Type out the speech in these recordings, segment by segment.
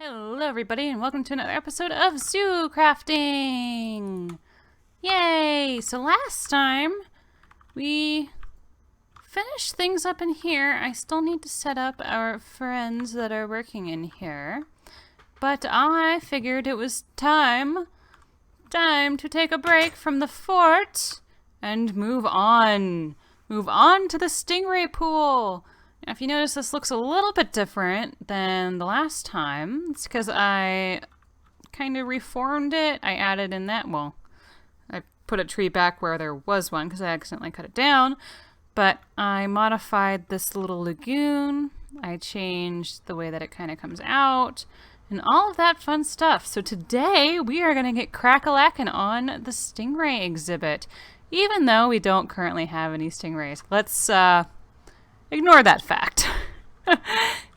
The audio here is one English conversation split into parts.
Hello everybody and welcome to another episode of ZooCrafting! Yay! So last time we finished things up in here. I still need to set up our friends that are working in here. But I figured it was time to take a break from the fort and move on. Move on to the Stingray pool. Now, if you notice, this looks a little bit different than the last time. It's because I kind of reformed it. I added in that, well, I put a tree back where there was one because I accidentally cut it down. But I modified this little lagoon. I changed the way that it kind of comes out and all of that fun stuff. So today we are going to get crack-a-lackin' on the Stingray exhibit, even though we don't currently have any stingrays. Let's ignore that fact.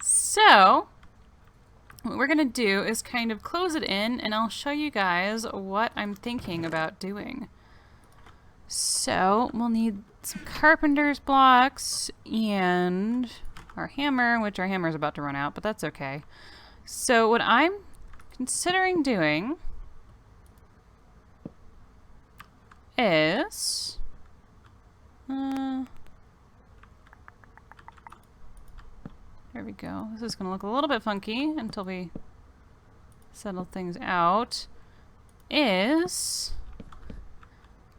So what we're going to do is kind of close it in, and I'll show you guys what I'm thinking about doing. So we'll need some carpenter's blocks and our hammer, which our hammer is about to run out, but that's okay. So what I'm considering doing is there we go. This is going to look a little bit funky until we settle things out.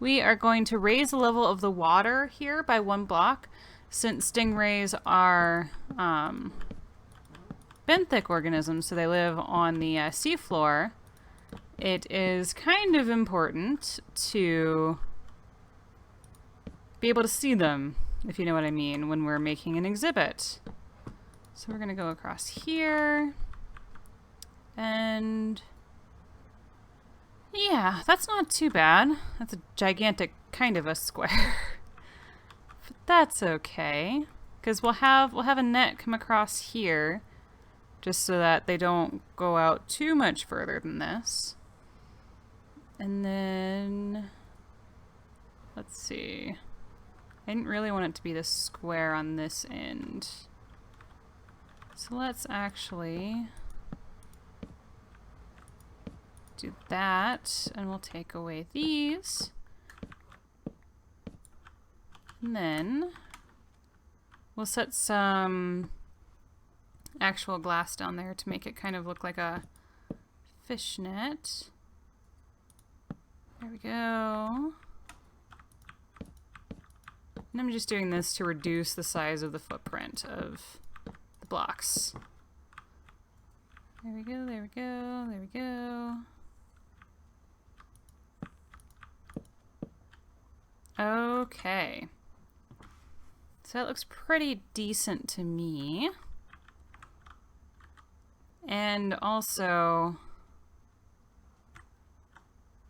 We are going to raise the level of the water here by 1 block. Since stingrays are benthic organisms, so they live on the seafloor, it is kind of important to be able to see them, if you know what I mean, when we're making an exhibit. So we're going to go across here, and yeah, that's not too bad. That's a gigantic kind of a square. But that's okay, because we'll have a net come across here, just so that they don't go out too much further than this. And then, let's see. I didn't really want it to be this square on this end. So let's actually do that, and we'll take away these. And then we'll set some actual glass down there to make it kind of look like a fish net. There we go. And I'm just doing this to reduce the size of the footprint of the blocks. There we go, there we go, there we go. Okay. So that looks pretty decent to me. And also,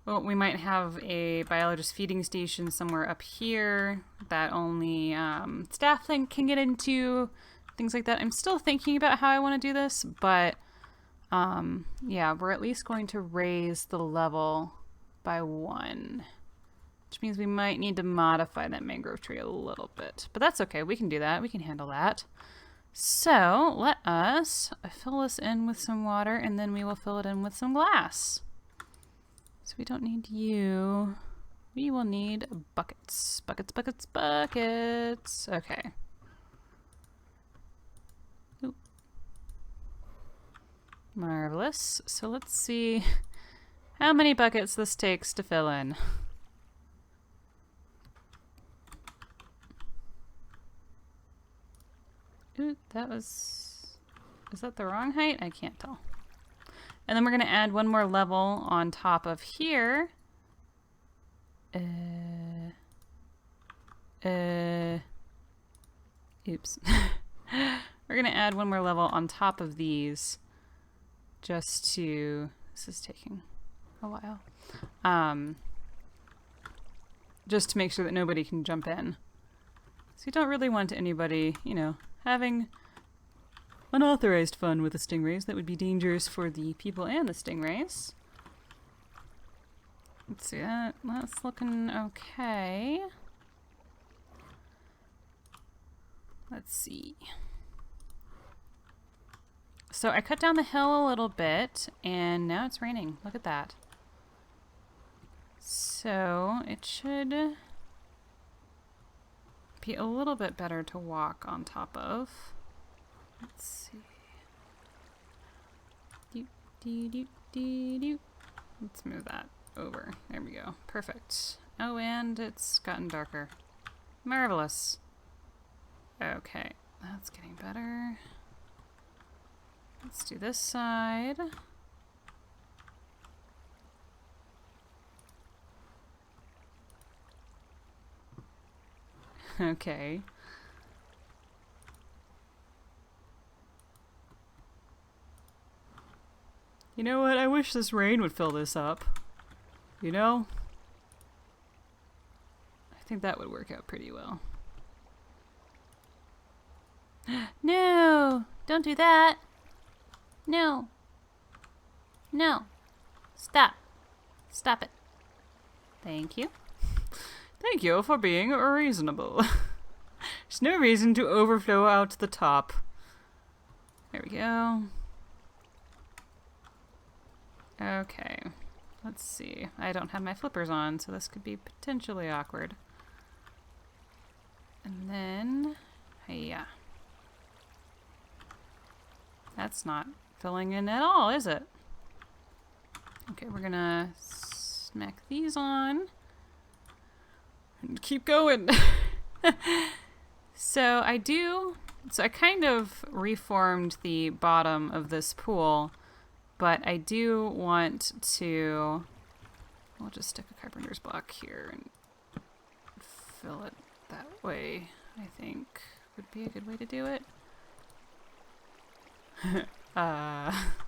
well, we might have a biologist feeding station somewhere up here that only staff can get into, things like that. I'm still thinking about how I want to do this, but yeah, we're at least going to raise the level by 1, which means we might need to modify that mangrove tree a little bit, but that's okay. We can do that. We can handle that. So let us fill this in with some water, and then we will fill it in with some glass. So we don't need you. We will need buckets. Buckets, buckets, buckets. Okay. Oop. Marvelous. So let's see how many buckets this takes to fill in. Ooh, is that the wrong height? I can't tell. And then we're going to add 1 more level on top of here. Oops. We're going to add 1 more level on top of these just to, this is taking a while, just to make sure that nobody can jump in. So you don't really want anybody, you know, having unauthorized fun with the stingrays. That would be dangerous for the people and the stingrays. Let's see, that's looking okay. Let's see. so I cut down the hill a little bit, and now it's raining. Look at that. So it should be a little bit better to walk on top of. Let's see. Let's move that over. There we go. Perfect. Oh, and it's gotten darker. Marvelous. Okay, that's getting better. Let's do this side. Okay. You know what? I wish this rain would fill this up. You know? I think that would work out pretty well. No! Don't do that! No! No! Stop! Stop it. Thank you. Thank you for being reasonable. There's no reason to overflow out the top. There we go. Okay, let's see. I don't have my flippers on, so this could be potentially awkward. And then, hiya. That's not filling in at all, is it? Okay, we're gonna smack these on and keep going. So I kind of reformed the bottom of this pool. But I do want to, I'll just stick a carpenter's block here and fill it that way, I think would be a good way to do it.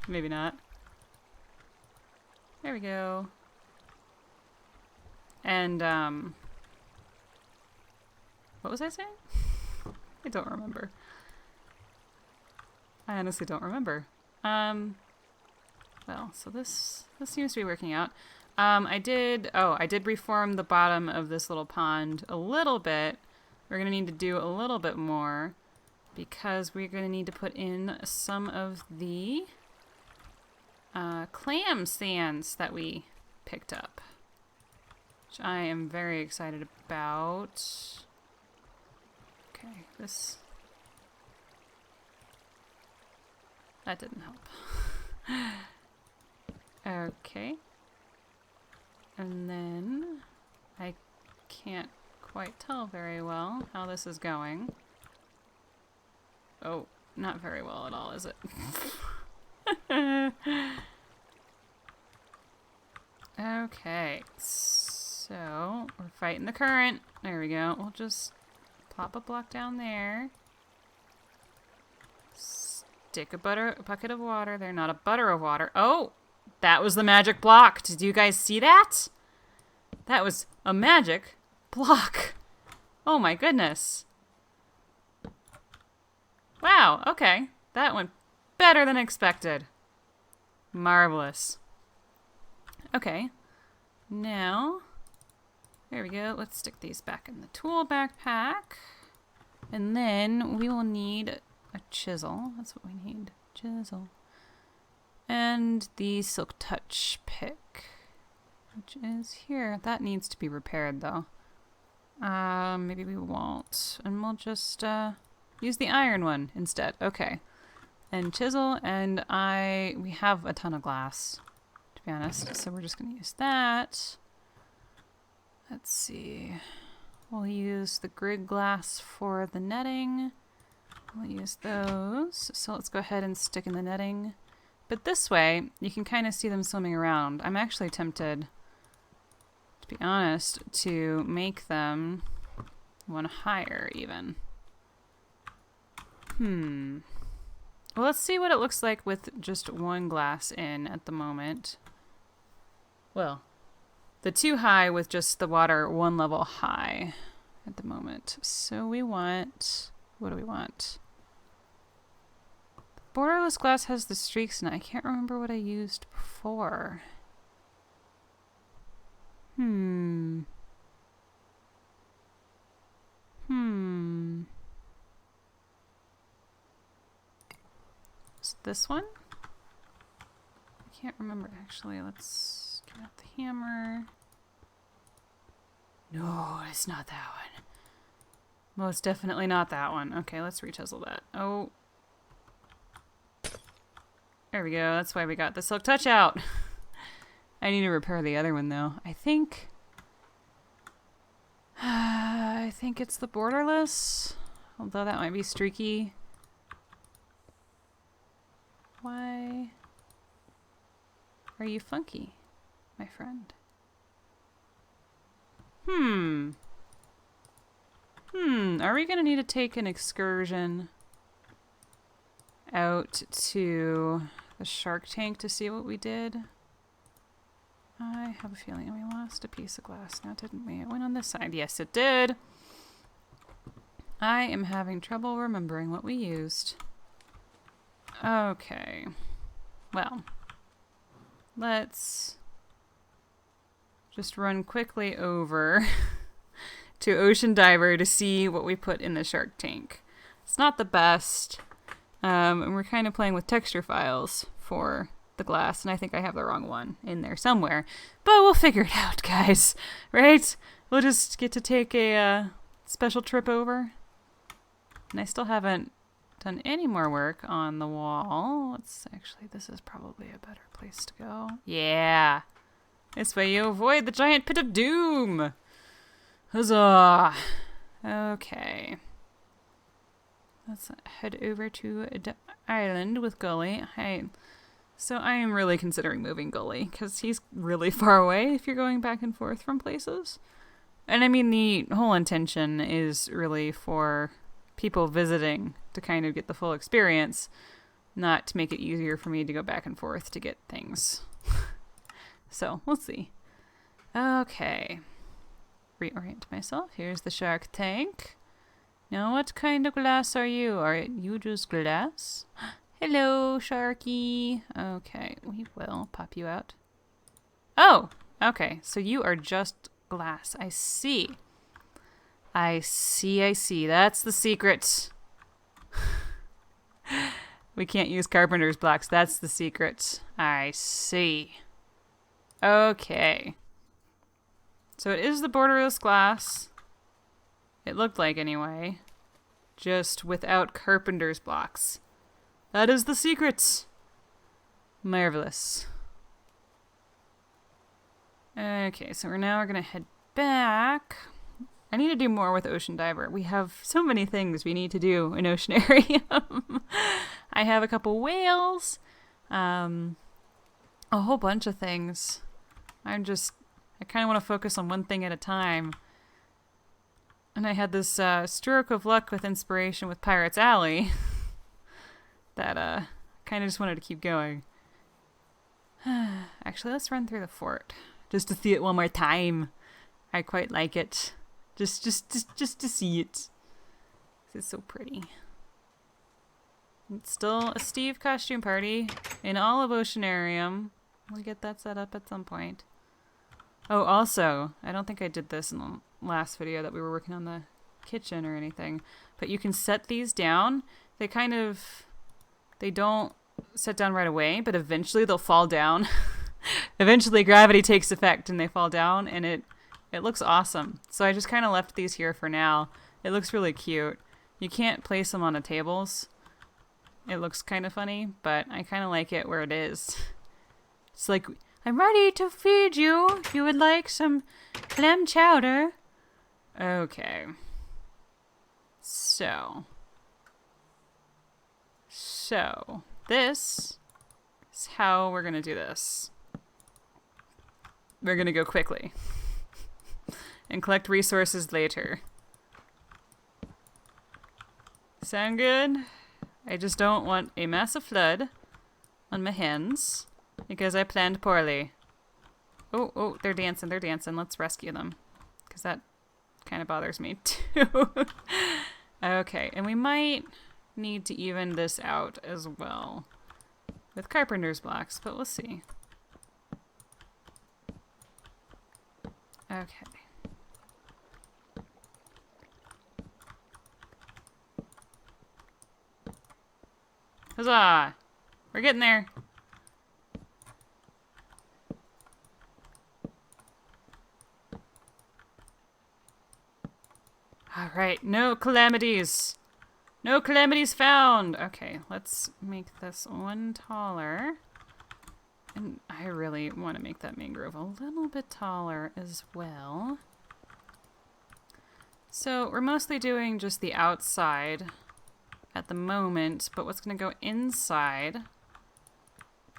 Maybe not. There we go. And, what was I saying? I don't remember. I honestly don't remember. Well, so this seems to be working out. I did reform the bottom of this little pond a little bit. We're going to need to do a little bit more because we're going to need to put in some of the clam stands that we picked up, which I am very excited about. Okay, that didn't help. Okay. And then I can't quite tell very well how this is going. Oh, not very well at all, is it? Okay, so we're fighting the current. There we go. We'll just plop a block down there. Stick a bucket of water there. Not a butter of water. Oh! That was the magic block. Did you guys see that? That was a magic block. Oh my goodness. Wow, okay. That went better than expected. Marvelous. Okay. Now, there we go. Let's stick these back in the tool backpack. And then we will need a chisel. That's what we need. Chisel. And the Silk Touch pick, which is here. That needs to be repaired, though. Maybe we won't. And we'll just use the iron one instead. Okay. And chisel, and we have a ton of glass, to be honest. So we're just going to use that. Let's see. We'll use the grid glass for the netting. We'll use those. So let's go ahead and stick in the netting. But this way, you can kind of see them swimming around. I'm actually tempted, to be honest, to make them one higher even. Well, let's see what it looks like with just one glass in at the moment. Well, the two high with just the water one level high at the moment. So we want, what do we want? Borderless glass has the streaks in it. I can't remember what I used before. this one? I can't remember actually. Let's get out the hammer. No, it's not that one. Most definitely not that one. Okay, let's rechisel that. Oh. There we go. That's why we got the silk touch out. I need to repair the other one though. I think it's the borderless. Although that might be streaky. Why are you funky, my friend? Are we gonna need to take an excursion out to the shark tank to see what we did? I have a feeling we lost a piece of glass now, didn't we? It went on this side. Yes, it did. I am having trouble remembering what we used. Okay. Well, let's just run quickly over to Ocean Diver to see what we put in the shark tank. It's not the best, and we're kind of playing with texture files for the glass, and I think I have the wrong one in there somewhere, but we'll figure it out, guys, right? We'll just get to take a special trip over, and I still haven't done any more work on the wall. Let's actually, this is probably a better place to go. Yeah, this way you avoid the giant pit of doom. Huzzah! Okay. Let's head over to the island with Gully. So I am really considering moving Gully, because he's really far away if you're going back and forth from places. And I mean, the whole intention is really for people visiting to kind of get the full experience, not to make it easier for me to go back and forth to get things. So, we'll see. Okay. Reorient myself. Here's the shark tank. Now, what kind of glass are you? Are you just glass? Hello, Sharky. Okay, we will pop you out. Oh, okay. So you are just glass. I see. I see. That's the secret. We can't use carpenter's blocks. That's the secret. I see. Okay. So it is the borderless glass. It looked like anyway. Just without carpenter's blocks. That is the secret. Marvelous. Okay, so we're going to head back. I need to do more with Ocean Diver. We have so many things we need to do in Oceanarium. I have a couple whales. A whole bunch of things. I kind of want to focus on one thing at a time. And I had this stroke of luck with inspiration with Pirates Alley. That kind of just wanted to keep going. Actually, let's run through the fort just to see it one more time. I quite like it, just to see it. It's so pretty. It's still a Steve costume party in all of Oceanarium. We'll get that set up at some point. Oh, also, I don't think I did this in the last video that we were working on the kitchen or anything, but you can set these down. They don't set down right away, but eventually they'll fall down. Eventually gravity takes effect and they fall down, and it looks awesome. So I just kind of left these here for now. It looks really cute. You can't place them on the tables. It looks kind of funny, but I kind of like it where it is. It's like, I'm ready to feed you if you would like some clam chowder. Okay. So this is how we're going to do this. We're going to go quickly and collect resources later. Sound good? I just don't want a massive flood on my hands because I planned poorly. Oh, they're dancing. Let's rescue them because that kind of bothers me too. Okay, and we might need to even this out as well with carpenter's blocks, but we'll see. Okay. Huzzah! We're getting there. All right, no calamities. No calamities found. Okay, let's make this one taller. And I really want to make that mangrove a little bit taller as well. So we're mostly doing just the outside at the moment, but what's going to go inside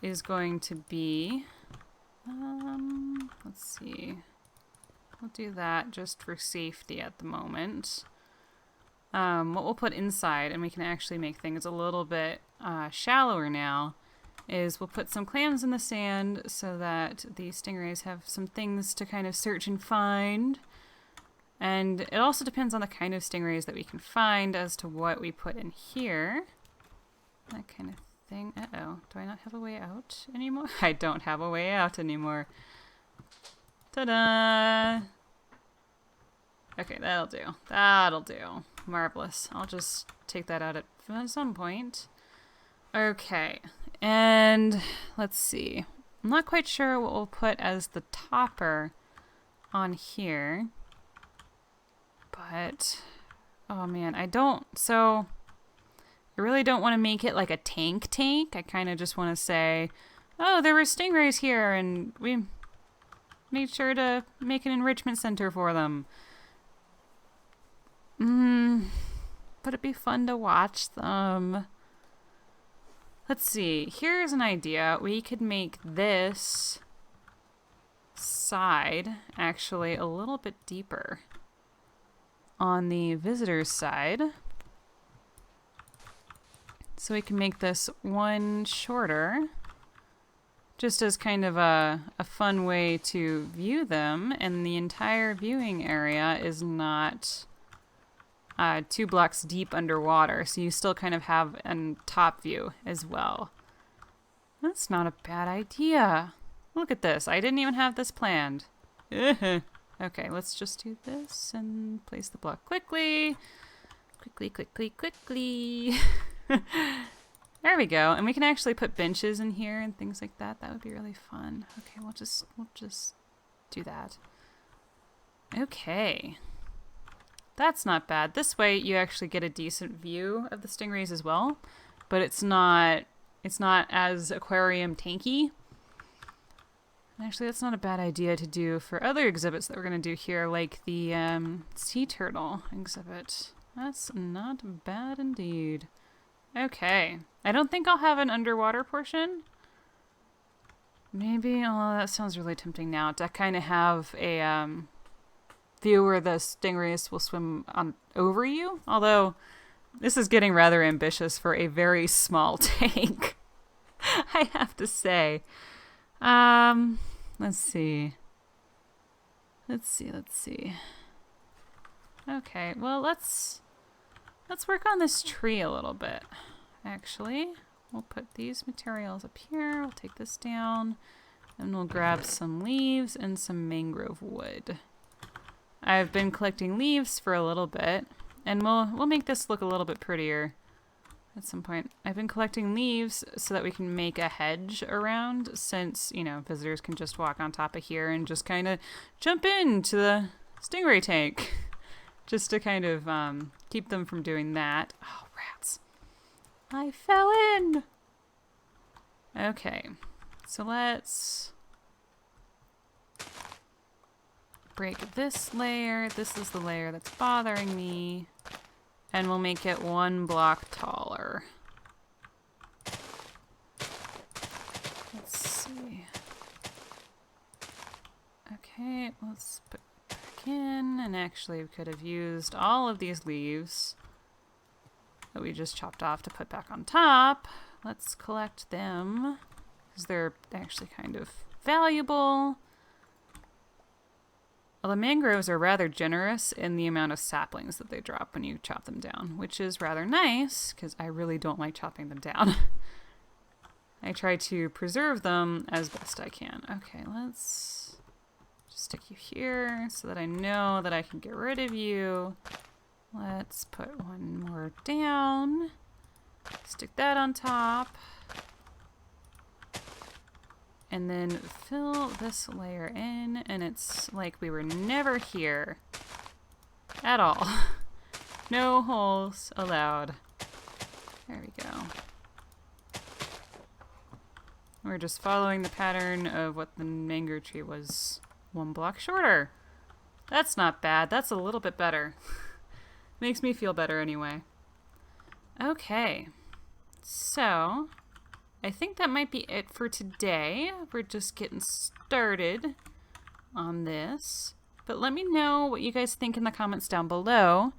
is going to be, let's see. We'll do that just for safety at the moment. What we'll put inside, and we can actually make things a little bit shallower now, is we'll put some clams in the sand so that the stingrays have some things to kind of search and find. And it also depends on the kind of stingrays that we can find as to what we put in here. That kind of thing. Uh-oh. Do I not have a way out anymore? I don't have a way out anymore. Ta-da! Okay, that'll do. That'll do. Marvelous. I'll just take that out at some point. Okay. And let's see. I'm not quite sure what we'll put as the topper on here. But, oh man, I really don't want to make it like a tank. I kind of just want to say, oh, there were stingrays here and we made sure to make an enrichment center for them. But it'd be fun to watch them. Let's see, here's an idea. We could make this side actually a little bit deeper on the visitor's side. So we can make this one shorter, just as kind of a fun way to view them, and the entire viewing area is not 2 blocks deep underwater, so you still kind of have a top view as well. That's not a bad idea. Look at this. I didn't even have this planned. Okay, let's just do this and place the block quickly. Quickly. There we go. And we can actually put benches in here and things like that. That would be really fun. Okay, we'll just do that. Okay. That's not bad. This way you actually get a decent view of the stingrays as well, but it's not as aquarium tanky. And actually, that's not a bad idea to do for other exhibits that we're going to do here, like the sea turtle exhibit. That's not bad indeed. Okay. I don't think I'll have an underwater portion. Maybe, oh, that sounds really tempting now, to kind of have a view where the stingrays will swim on over you. Although, this is getting rather ambitious for a very small tank, I have to say. Let's see. Okay, well, let's work on this tree a little bit, actually. We'll put these materials up here. We'll take this down, and we'll grab some leaves and some mangrove wood. I've been collecting leaves for a little bit, and we'll make this look a little bit prettier at some point. I've been collecting leaves so that we can make a hedge around, since, you know, visitors can just walk on top of here and just kind of jump into the stingray tank. Just to kind of keep them from doing that. Oh, rats. I fell in! Okay, so let's break this layer. This is the layer that's bothering me. And we'll make it 1 block taller. Let's see. Okay, let's put it back in. And actually, we could have used all of these leaves that we just chopped off to put back on top. Let's collect them, because they're actually kind of valuable. Well, the mangroves are rather generous in the amount of saplings that they drop when you chop them down, which is rather nice, because I really don't like chopping them down. I try to preserve them as best I can. Okay, let's just stick you here so that I know that I can get rid of you. Let's put one more down. Stick that on top. and then fill this layer in, and it's like we were never here at all. No holes allowed. There we go. We're just following the pattern of what the mango tree was 1 block shorter. That's not bad. That's a little bit better. Makes me feel better anyway. Okay. So, I think that might be it for today. We're just getting started on this. But let me know what you guys think in the comments down below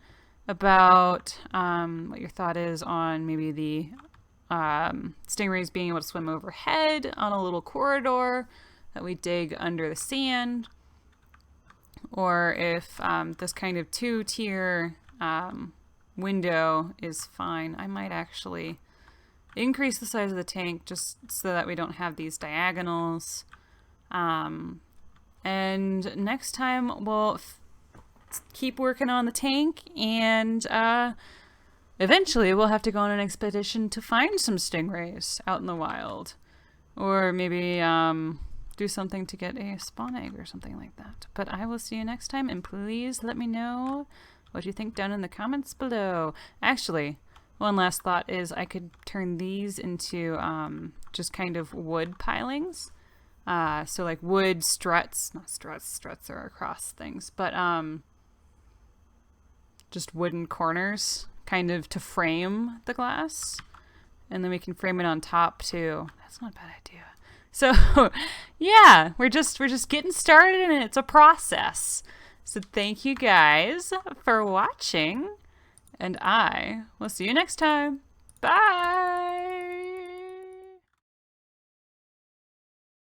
about what your thought is on maybe the stingrays being able to swim overhead on a little corridor that we dig under the sand, or if this kind of 2-tier window is fine. I might actually increase the size of the tank just so that we don't have these diagonals. And next time we'll keep working on the tank, and eventually we'll have to go on an expedition to find some stingrays out in the wild. Or maybe do something to get a spawn egg or something like that. But I will see you next time, and please let me know what you think down in the comments below. Actually, one last thought is I could turn these into just kind of wood pilings. So like wood struts, not struts, struts are across things, but just wooden corners kind of to frame the glass. And then we can frame it on top too. That's not a bad idea. So yeah, we're just getting started, and it's a process. So thank you guys for watching, and I will see you next time. Bye!